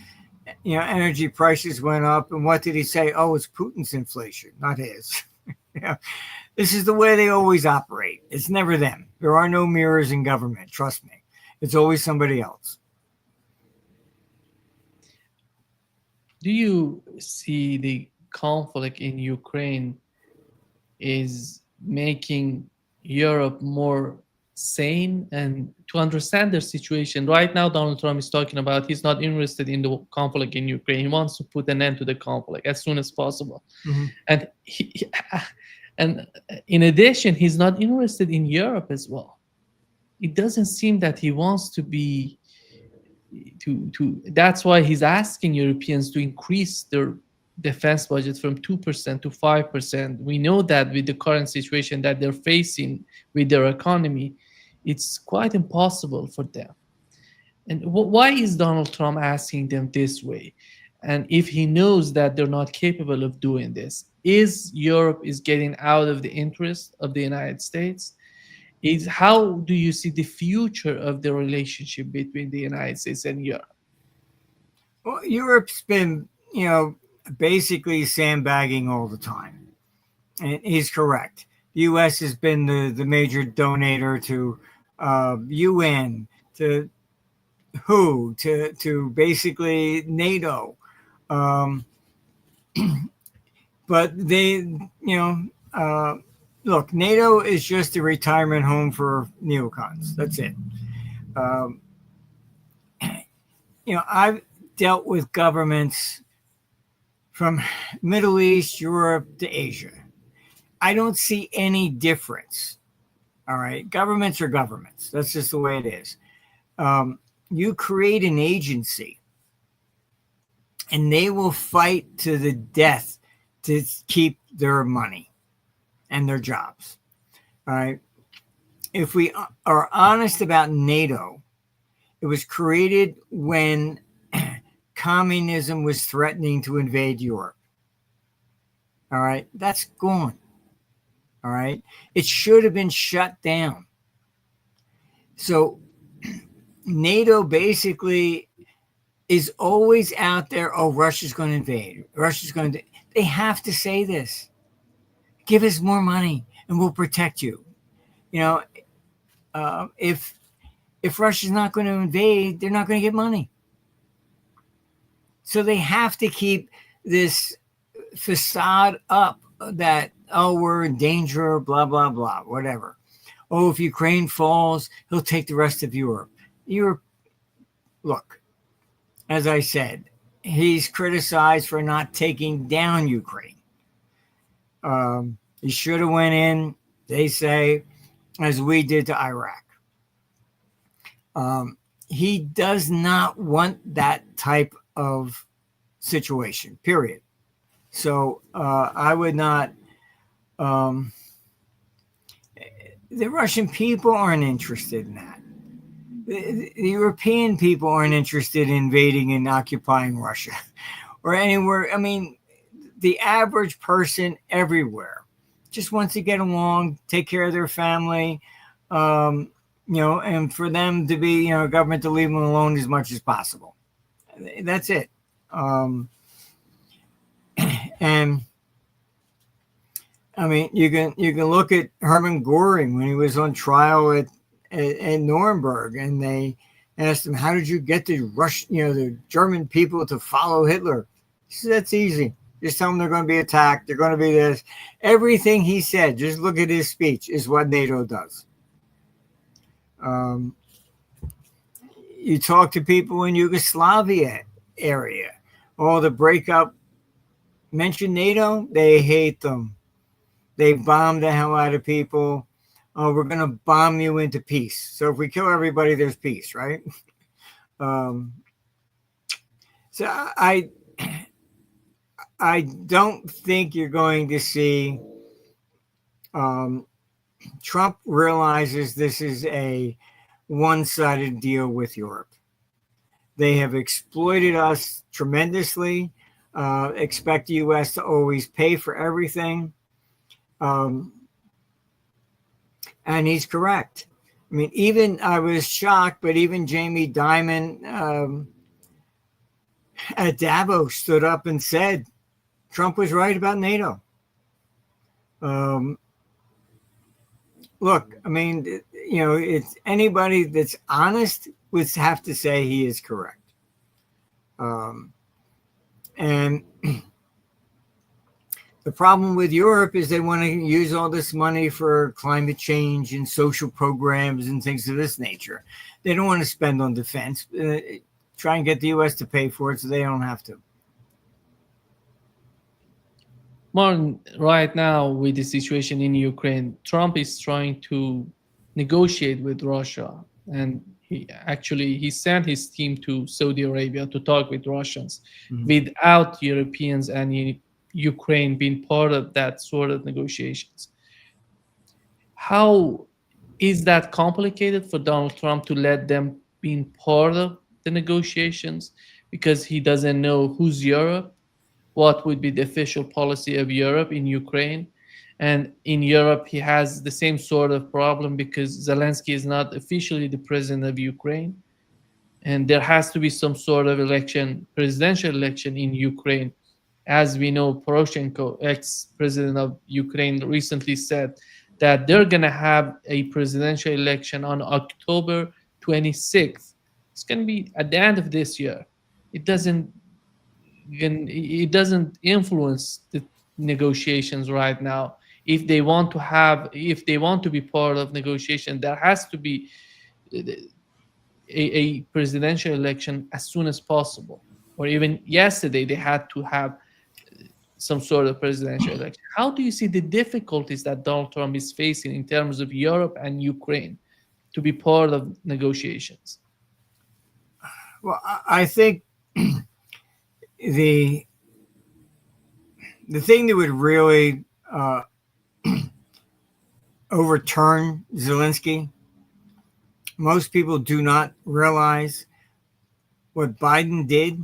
Energy prices went up. And what did he say? Oh, it's Putin's inflation, not his. This is the way they always operate. It's never them. There are no mirrors in government. Trust me. It's always somebody else. Do you see the conflict in Ukraine is making Europe more sane and to understand their situation? Right now, Donald Trump is talking about he's not interested in the conflict in Ukraine. He wants to put an end to the conflict as soon as possible. Mm-hmm. And in addition, he's not interested in Europe as well. It doesn't seem that he wants to be that's why he's asking Europeans to increase their defense budget from 2% to 5%. We know that with the current situation that they're facing with their economy, it's quite impossible for them. And why is Donald Trump asking them this way? And if he knows that they're not capable of doing this, is Europe is getting out of the interest of the United States? How do you see the future of the relationship between the United States and Europe? Well, Europe's been, basically sandbagging all the time. And he's correct. The U.S. has been the major donator to UN, to WHO, to basically NATO. But they, look, NATO is just a retirement home for neocons. That's it. I've dealt with governments from Middle East, Europe to Asia. I don't see any difference. All right. Governments are governments. That's just the way it is. You create an agency and they will fight to the death to keep their money and their jobs. All right. If we are honest about NATO, it was created when communism was threatening to invade Europe. All right. That's gone. All right. It should have been shut down. So NATO basically is always out there. Oh, Russia's going to invade. Russia's going to. They have to say this. Give us more money and we'll protect you. You know, if Russia's not going to invade, they're not going to get money. So they have to keep this facade up that, oh, we're in danger, blah, blah, blah, whatever. Oh, if Ukraine falls, he'll take the rest of Europe. Look, as I said, he's criticized for not taking down Ukraine. He should have went in, they say, as we did to Iraq. He does not want that type of situation, period. So I would not. The Russian people aren't interested in that. The European people aren't interested in invading and occupying Russia or anywhere. I mean, the average person everywhere just wants to get along, take care of their family, and for them to be, government to leave them alone as much as possible. That's it. And I mean, you can look at Hermann Göring when he was on trial at Nuremberg, and they asked him, "How did you get the German people to follow Hitler?" He said, "That's easy. Just tell them they're going to be attacked. They're going to be this." Everything he said, just look at his speech, is what NATO does. You talk to people in Yugoslavia area, all the breakup, mention NATO, they hate them. They bomb the hell out of people. Oh, we're going to bomb you into peace. So if we kill everybody, there's peace, right? So I don't think you're going to see Trump realizes this is a one-sided deal with Europe. They have exploited us tremendously, expect the U.S. to always pay for everything. And he's correct. I mean, I was shocked, but even Jamie Dimon at Davos stood up and said Trump was right about NATO. Look, I mean, it's anybody that's honest would have to say he is correct. And the problem with Europe is they want to use all this money for climate change and social programs and things of this nature. They don't want to spend on defense. Try and get the U.S. to pay for it so they don't have to. Martin, right now with the situation in Ukraine, Trump is trying to negotiate with Russia, and he sent his team to Saudi Arabia to talk with Russians without Europeans and Ukraine being part of that sort of negotiations. How is that complicated for Donald Trump to let them be part of the negotiations, because he doesn't know who's Europe, what would be the official policy of Europe in Ukraine? And in Europe, he has the same sort of problem because Zelenskyy is not officially the president of Ukraine. And there has to be some sort of presidential election in Ukraine. As we know, Poroshenko, ex-president of Ukraine, recently said that they're going to have a presidential election on October 26th. It's going to be at the end of this year. It doesn't influence the negotiations right now. If they want to be part of negotiation, there has to be a presidential election as soon as possible. Or even yesterday, they had to have some sort of presidential election. How do you see the difficulties that Donald Trump is facing in terms of Europe and Ukraine to be part of negotiations? Well, I think the thing that would really overturn Zelenskyy, most people do not realize what Biden did.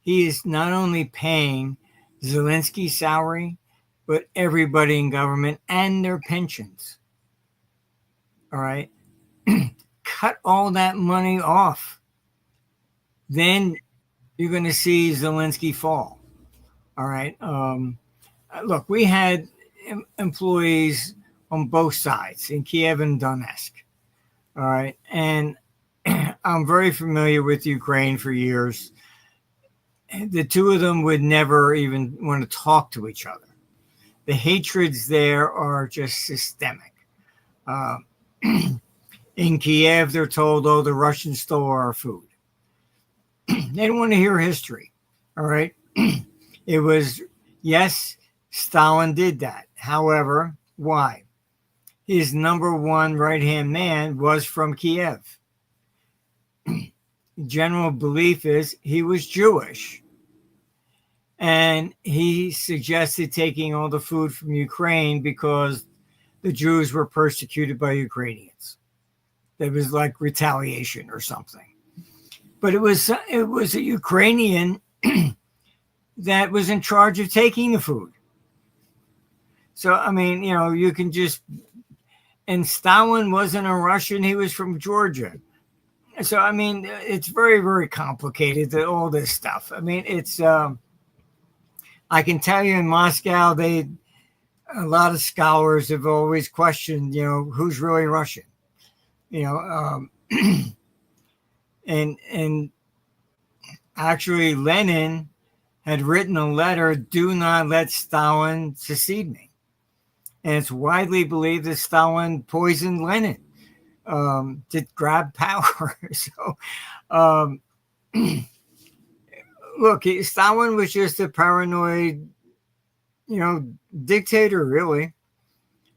He is not only paying Zelensky's salary, but everybody in government and their pensions. All right. Cut all that money off. Then you're going to see Zelenskyy fall. All right. Look, we had employees on both sides, in Kiev and Donetsk. All right. And I'm very familiar with Ukraine for years. The two of them would never even want to talk to each other. The hatreds there are just systemic. In Kiev, they're told, oh, the Russians stole our food. They don't want to hear history. All right. It was, yes, Stalin did that. However, why? His number one right-hand man was from Kiev. General belief is he was Jewish. And he suggested taking all the food from Ukraine because the Jews were persecuted by Ukrainians. It was like retaliation or something. But it was a Ukrainian that was in charge of taking the food. So, I mean, you know, you can just, and Stalin wasn't a Russian, he was from Georgia. So, I mean, it's very, very complicated, all this stuff. I mean, it's, I can tell you in Moscow, a lot of scholars have always questioned, you know, who's really Russian, you know, and actually Lenin had written a letter, do not let Stalin secede me. And it's widely believed that Stalin poisoned Lenin to grab power. So, look, Stalin was just a paranoid, you know, dictator, really.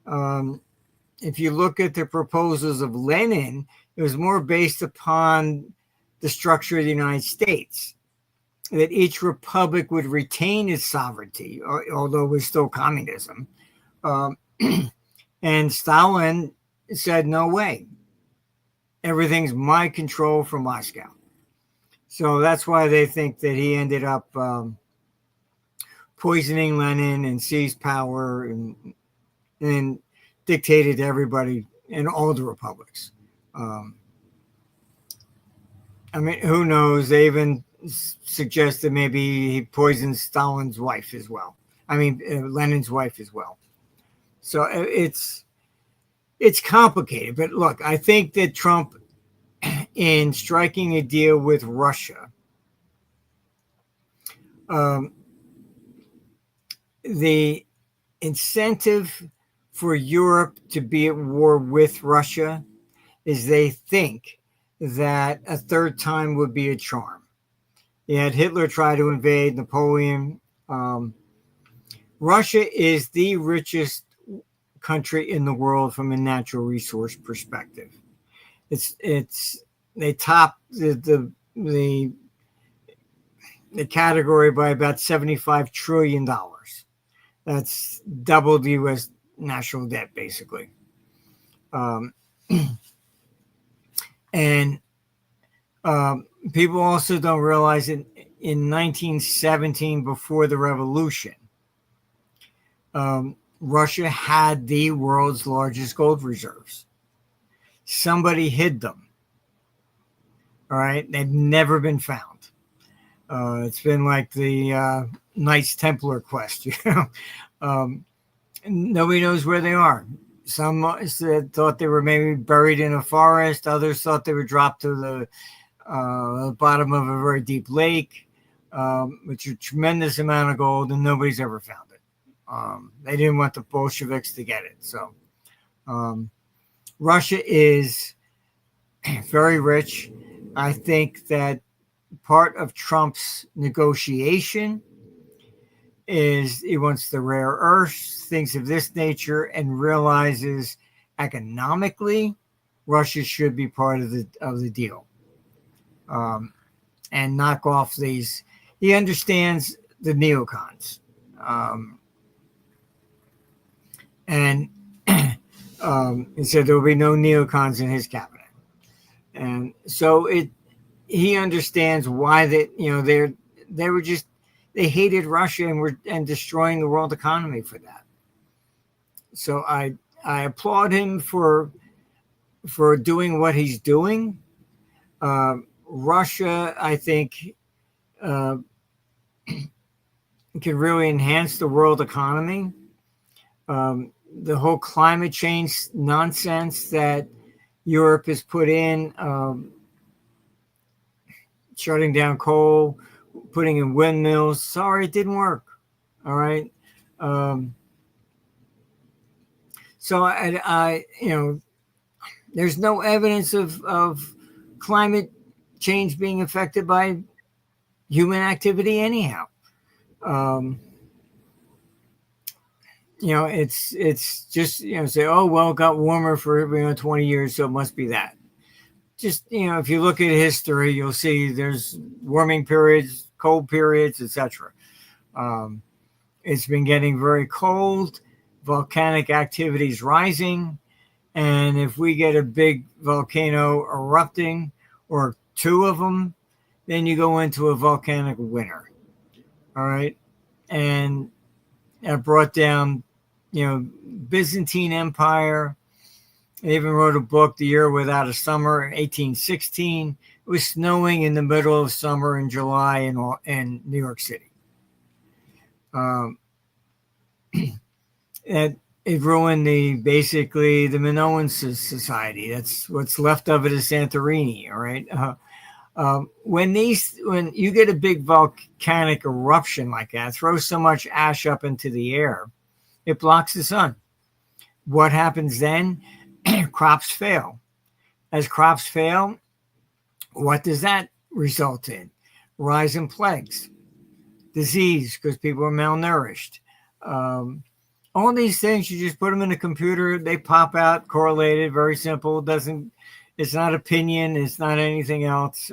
If you look at the proposals of Lenin, it was more based upon the structure of the United States, that each republic would retain its sovereignty, although it was still communism. And Stalin said, no way. Everything's my control from Moscow. So that's why they think that he ended up poisoning Lenin and seized power and dictated to everybody in all the republics. I mean, who knows? They even suggested maybe he poisoned Stalin's wife as well. I mean, Lenin's wife as well. So it's complicated. But look, I think that Trump, in striking a deal with Russia, the incentive for Europe to be at war with Russia is they think that a third time would be a charm. You had Hitler try to invade, Napoleon. Russia is the richest country in the world from a natural resource perspective. They top the category by about $75 trillion. That's double the U.S. national debt, basically. And people also don't realize that in 1917, before the revolution, Russia had the world's largest gold reserves. Somebody hid them. All right. They've never been found. It's been like the Knights Templar quest, you know. Nobody knows where they are. Some thought they were maybe buried in a forest. Others thought they were dropped to the bottom of a very deep lake, which is a tremendous amount of gold, and nobody's ever found it. They didn't want the Bolsheviks to get it. So Russia is very rich. I think that part of Trump's negotiation is he wants the rare earths, things of this nature, and realizes economically Russia should be part of the deal, and knock off these. He understands the neocons, and he said there will be no neocons in his cabinet, and so he understands why they hated Russia and destroying the world economy for that. So I applaud him for doing what he's doing. Russia, I think, can really enhance the world economy. the whole climate change nonsense that Europe has put in, shutting down coal, putting in windmills. Sorry, it didn't work. All right. So I there's no evidence of climate change being affected by human activity anyhow. It's just, say, oh, well, it got warmer for 20 years, so it must be that. Just, if you look at history, you'll see there's warming periods, cold periods, etc. It's been getting very cold, volcanic activity is rising, and if we get a big volcano erupting, or two of them, then you go into a volcanic winter. All right. And that brought down, Byzantine Empire. They even wrote a book, The Year Without a Summer, 1816. It was snowing in the middle of summer in July in New York City. It ruined basically the Minoan society. That's what's left of it is Santorini. All right. When you get a big volcanic eruption like that, throw so much ash up into the air, it blocks the sun. What happens then? Crops fail. As crops fail, what does that result in? Rise in plagues, disease because people are malnourished. All these things, you just put them in a computer, they pop out correlated, very simple. It's not opinion, it's not anything else.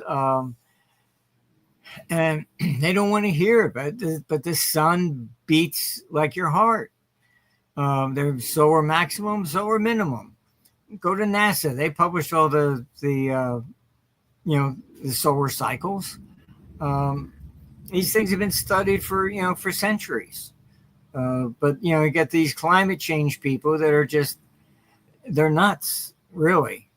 And they don't want to hear it, but the sun beats like your heart. There's solar maximum, solar minimum. Go to NASA. They published all the solar cycles. These things have been studied for centuries. But you get these climate change people that are they're nuts, really.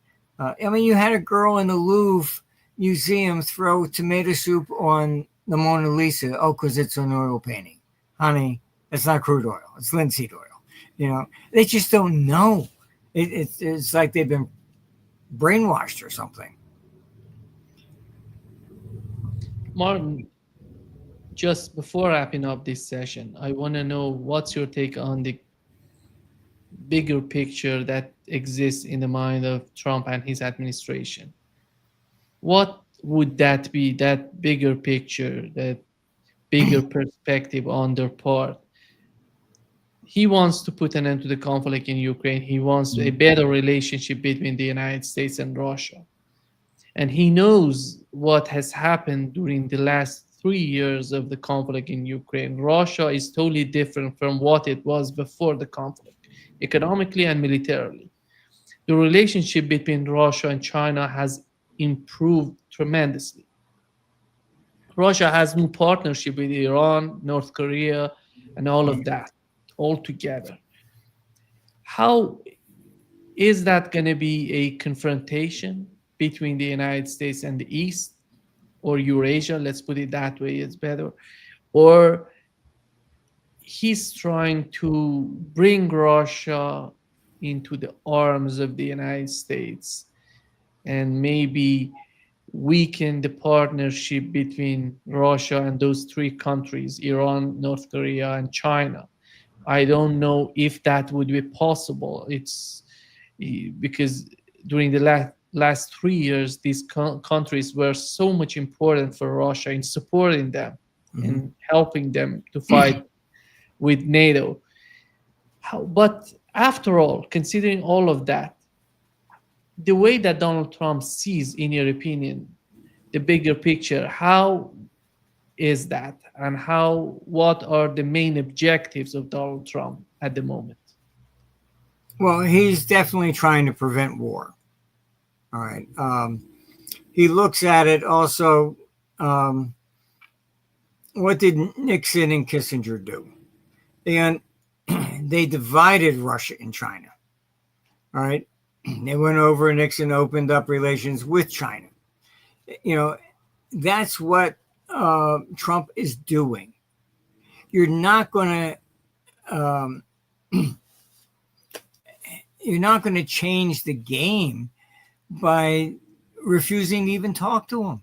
You had a girl in the Louvre Museum throw tomato soup on the Mona Lisa. Oh, because it's an oil painting. Honey, it's not crude oil. It's linseed oil. They just don't know. It's like they've been brainwashed or something. Martin, just before wrapping up this session, I want to know what's your take on the bigger picture that exists in the mind of Trump and his administration. What would that be, that bigger picture, that bigger perspective on their part? He wants to put an end to the conflict in Ukraine. He wants a better relationship between the United States and Russia. And he knows what has happened during the last 3 years of the conflict in Ukraine. Russia is totally different from what it was before the conflict, economically and militarily. The relationship between Russia and China has improved tremendously. Russia has new partnership with Iran, North Korea, and all of that all together. How is that going to be a confrontation between the United States and the East, or Eurasia? Let's put it that way, it's better. Or he's trying to bring Russia into the arms of the United States and maybe weaken the partnership between Russia and those three countries, Iran, North Korea, and China. I don't know if that would be possible. It's because during the last 3 years, these countries were so much important for Russia in supporting them and helping them to fight with NATO. But after all, considering all of that, the way that Donald Trump sees, in your opinion, the bigger picture, how is that? And what are the main objectives of Donald Trump at the moment? Well, he's definitely trying to prevent war. All right. He looks at it also. What did Nixon and Kissinger do? They divided Russia and China. All right. They went over, Nixon opened up relations with China. That's what Trump is doing. You're not going to you're not going to change the game by refusing to even talk to him.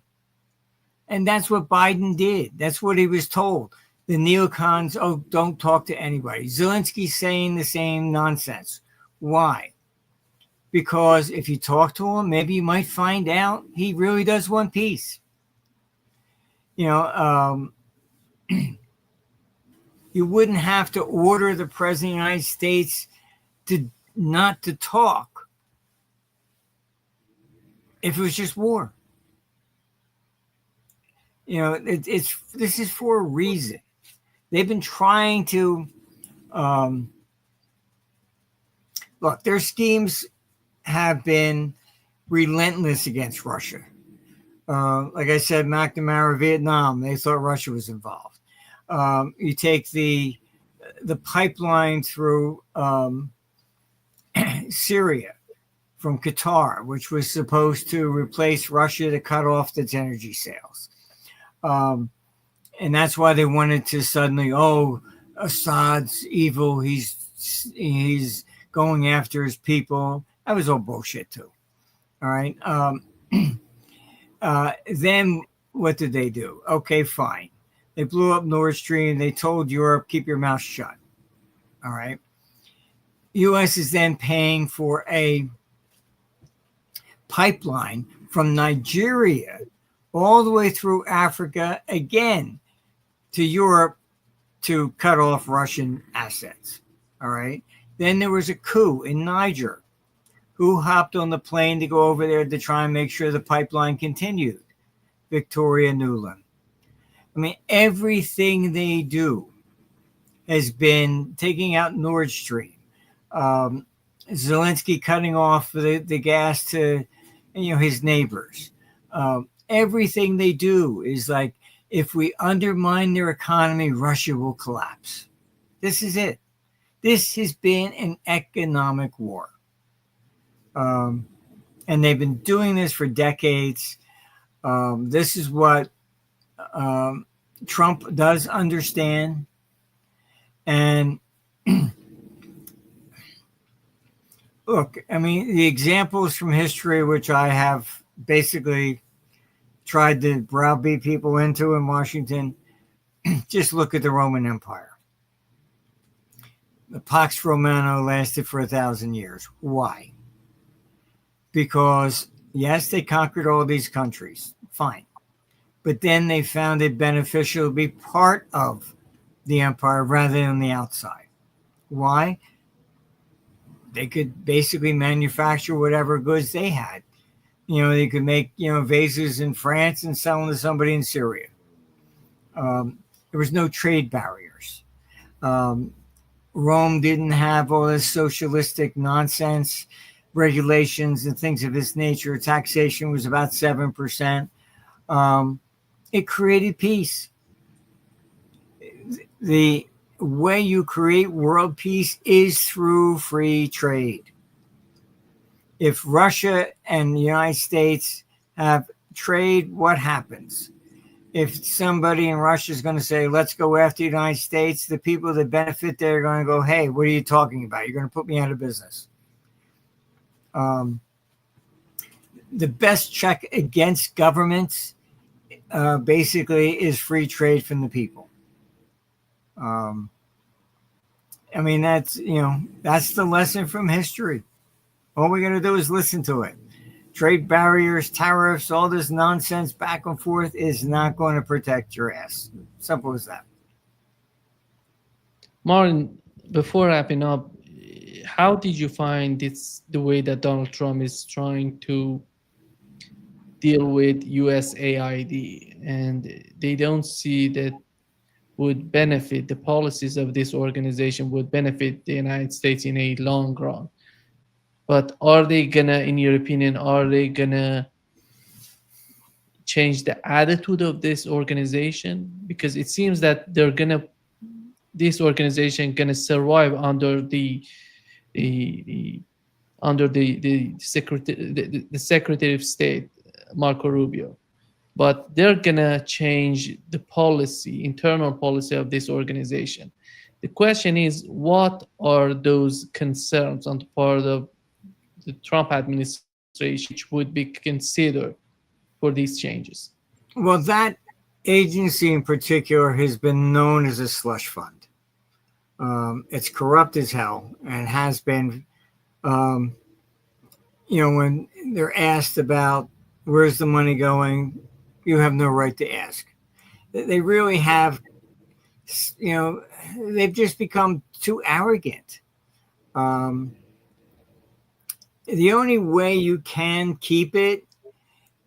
And that's what Biden did. That's what he was told. The neocons, oh, don't talk to anybody. Zelensky's saying the same nonsense. Why? Because if you talk to him, maybe you might find out he really does want peace. You know, you wouldn't have to order the president of the United States to not to talk if it was just war. You know, this is for a reason. They've been trying to look. Their schemes have been relentless against Russia. Like I said, McNamara, Vietnam, they thought Russia was involved. You take the pipeline through Syria from Qatar, which was supposed to replace Russia to cut off its energy sales. And that's why they wanted to suddenly, Assad's evil. He's going after his people. That was all bullshit too. All right. Then what did they do? Okay, fine. They blew up Nord Stream. They told Europe, keep your mouth shut. All right. U.S. is then paying for a pipeline from Nigeria all the way through Africa again to Europe to cut off Russian assets. All right. Then there was a coup in Niger. Who hopped on the plane to go over there to try and make sure the pipeline continued? Victoria Nuland. I mean, everything they do has been taking out Nord Stream. Zelensky cutting off the gas to, his neighbors. Everything they do is like, if we undermine their economy, Russia will collapse. This is it. This has been an economic war. And they've been doing this for decades. This is what Trump does understand. And look, I mean, the examples from history, which I have basically tried to browbeat people into in Washington, just look at the Roman Empire. The Pax Romana lasted for 1,000 years. Why? Because, yes, they conquered all these countries. Fine. But then they found it beneficial to be part of the empire rather than the outside. Why? They could basically manufacture whatever goods they had. They could make, vases in France and sell them to somebody in Syria. There was no trade barriers. Rome didn't have all this socialistic nonsense, regulations and things of this nature. Taxation was about 7%. It created peace. The way you create world peace is through free trade. If Russia and the United States have trade, what happens? If somebody in Russia is going to say, let's go after the United States, the people that benefit there are going to go, hey, what are you talking about? You're going to put me out of business. The best check against governments basically is free trade from the people. I mean, that's the lesson from history. All we're going to do is listen to it. Trade barriers, tariffs, all this nonsense back and forth is not going to protect your ass. Simple as that. Martin, before wrapping up, how did you find the way that Donald Trump is trying to deal with USAID, and they don't see that would benefit, the policies of this organization would benefit the United States in a long run? But are they gonna, in your opinion, are they gonna change the attitude of this organization? Because it seems that this organization gonna survive under the Secretary of State, Marco Rubio, but they're gonna change the policy, internal policy of this organization. The question is, what are those concerns on the part of the Trump administration which would be considered for these changes? Well, that agency in particular has been known as a slush fund. It's corrupt as hell and has been. When they're asked about where's the money going, you have no right to ask. They really have, they've just become too arrogant. The only way you can keep it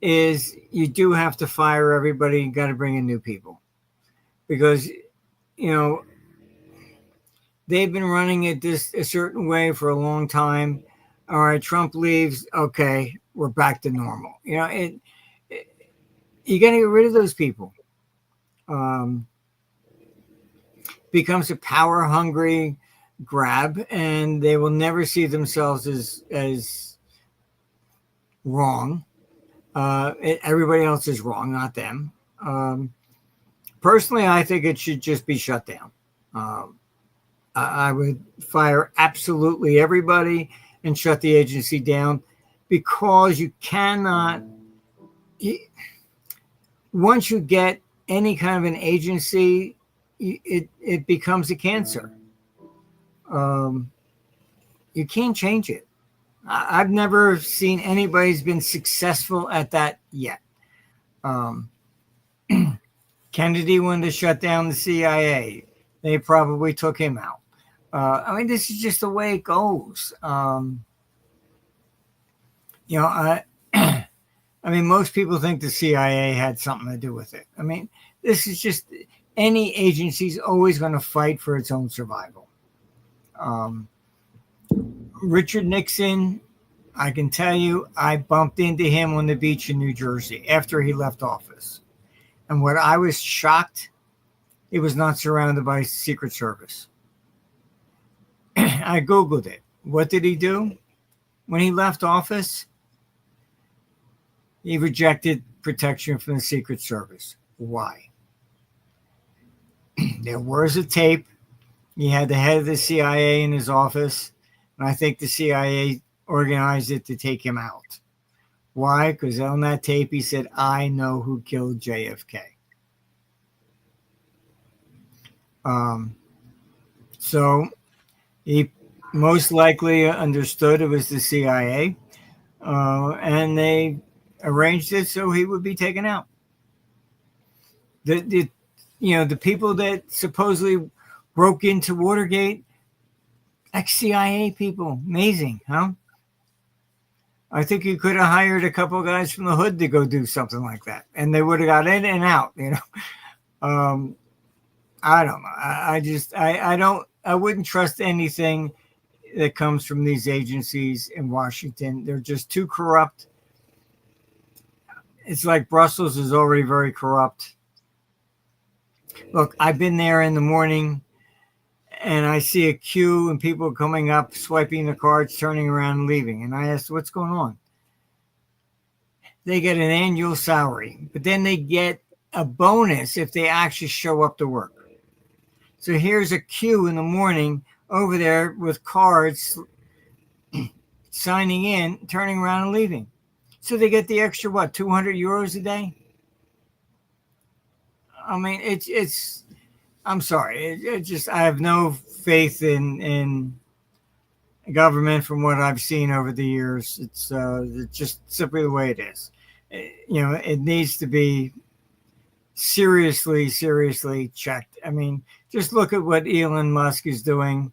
is you do have to fire everybody. You got to bring in new people because, they've been running it a certain way for a long time. All right, Trump leaves. Okay, we're back to normal. You got to get rid of those people. Becomes a power-hungry grab, and they will never see themselves as wrong. Everybody else is wrong, not them. Personally, I think it should just be shut down. I would fire absolutely everybody and shut the agency down because you cannot. Once you get any kind of an agency, it becomes a cancer. You can't change it. I've never seen anybody's been successful at that yet. Kennedy wanted to shut down the CIA. They probably took him out. This is just the way it goes. Most people think the CIA had something to do with it. This is just any agency's always going to fight for its own survival. Richard Nixon, I can tell you, I bumped into him on the beach in New Jersey after he left office. And what I was shocked, he was not surrounded by Secret Service. I Googled it. What did he do? When he left office, he rejected protection from the Secret Service. Why? There was a tape. He had the head of the CIA in his office, and I think the CIA organized it to take him out. Why? Because on that tape, he said, I know who killed JFK. So he most likely understood it was the CIA, and they arranged it so he would be taken out. The people that supposedly broke into Watergate, ex-CIA people, amazing, huh? I think you could have hired a couple of guys from the hood to go do something like that, and they would have got in and out. I don't know. I wouldn't trust anything that comes from these agencies in Washington. They're just too corrupt. It's like Brussels is already very corrupt. Look, I've been there in the morning and I see a queue and people coming up, swiping their cards, turning around and leaving. And I asked, what's going on? They get an annual salary, but then they get a bonus if they actually show up to work. So here's a queue in the morning over there with cards, signing in, turning around and leaving. So they get the extra, 200 euros a day? It's I'm sorry. I have no faith in government from what I've seen over the years. It's just simply the way it is. It needs to be seriously checked. Just look at what Elon Musk is doing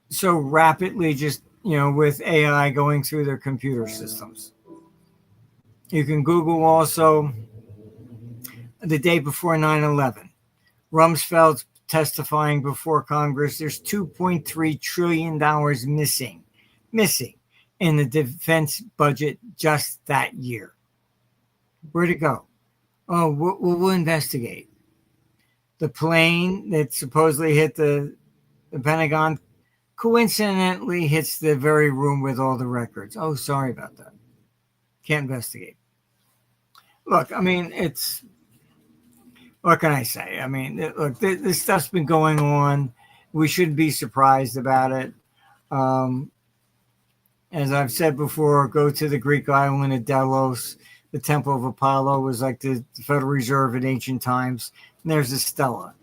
so rapidly, with AI going through their computer systems. You can Google also the day before 9/11. Rumsfeld's testifying before Congress. There's $2.3 trillion missing in the defense budget just that year. Where'd it go? Oh, we'll investigate. The plane that supposedly hit the Pentagon coincidentally hits the very room with all the records. Oh, sorry about that. Can't investigate. Look, what can I say? Look, this stuff's been going on. We shouldn't be surprised about it. as I've said before, go to the Greek island of Delos. The Temple of Apollo was like the Federal Reserve in ancient times. And there's a stela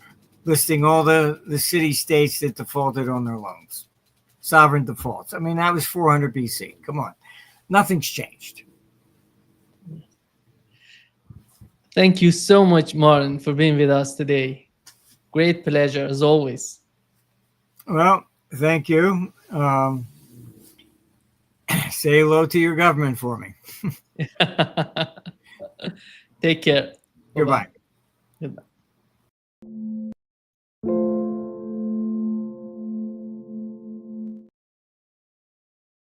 listing all the city-states that defaulted on their loans. Sovereign defaults. I mean, that was 400 BC. Come on. Nothing's changed. Thank you so much, Martin, for being with us today. Great pleasure, as always. Well, thank you. Say hello to your government for me. Take care. Goodbye. Bye-bye.